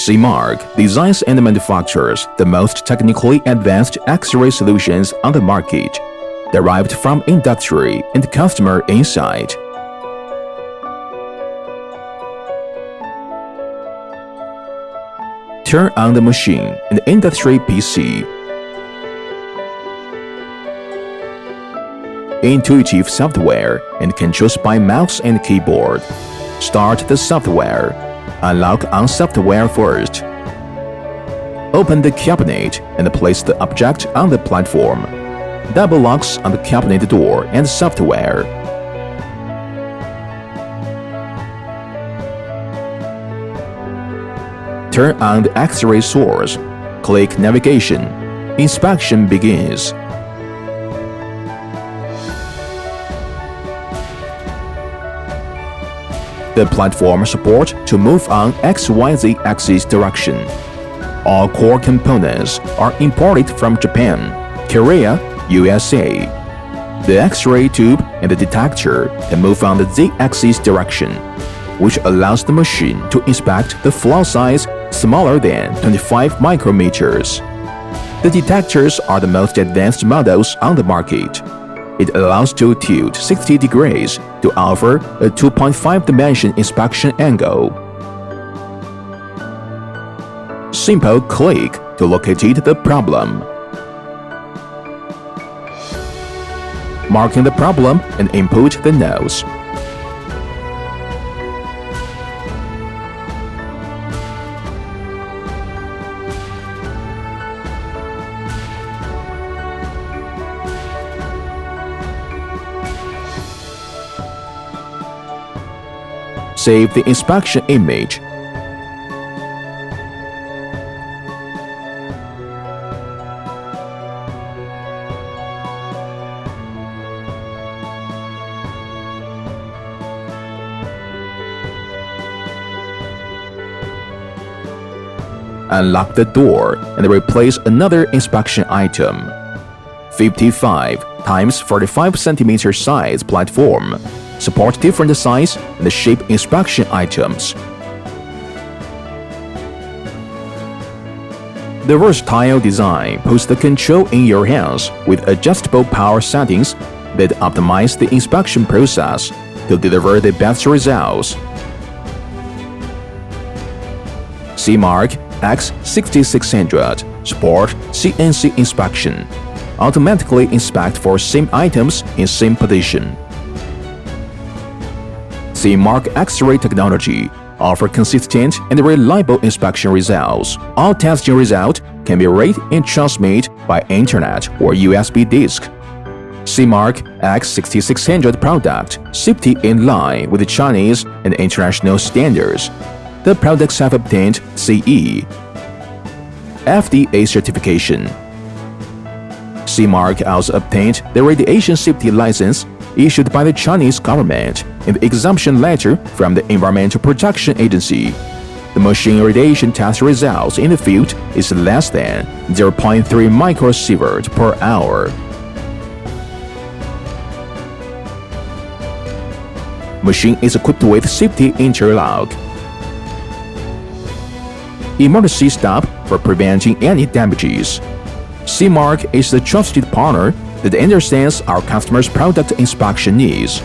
Seamark designs and manufactures the most technically advanced X-ray solutions on the market, derived from industry and customer insight. Turn on the machine and industry PC. Intuitive software and controls by mouse and keyboard. Start the software. Unlock on software first. Open the cabinet and place the object on the platform. Double locks on the cabinet door and software. Turn on the X-ray source. Click Navigation. Inspection begins. The platform support to move on XYZ axis direction. All core components are imported from Japan, Korea, USA. The X-ray tube and the detector can move on the Z-axis direction, which allows the machine to inspect the flaw size smaller than 25 micrometers. The detectors are the most advanced models on the market. It allows to tilt 60 degrees to offer a 2.5-dimension inspection angle. Simple click to locate the problem. Marking the problem and input the nodes. Save the inspection image. Unlock the door and replace another inspection item. 55 x 45 cm size platform. Support different size and shape inspection items. The versatile design puts the control in your hands with adjustable power settings that optimize the inspection process to deliver the best results. Seamark x6600 support CNC inspection. Automatically inspect for same items in same position. Seamark X-ray technology offer consistent and reliable inspection results. All testing results can be read and transmitted by internet or USB disk. Seamark x6600 product safety in line with Chinese and international standards. The products have obtained CE, FDA certification. Seamark also obtained the radiation safety license issued by the Chinese government and the exemption letter from the Environmental Protection Agency. The machine radiation test results in the field is less than 0.3 microsievert per hour. Machine is equipped with safety interlock. Emergency stop for preventing any damages. Seamark is the trusted partner that understands our customers' product inspection needs,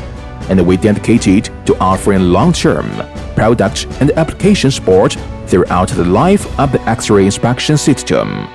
and we dedicated to offering long-term product and application support throughout the life of the X-ray inspection system.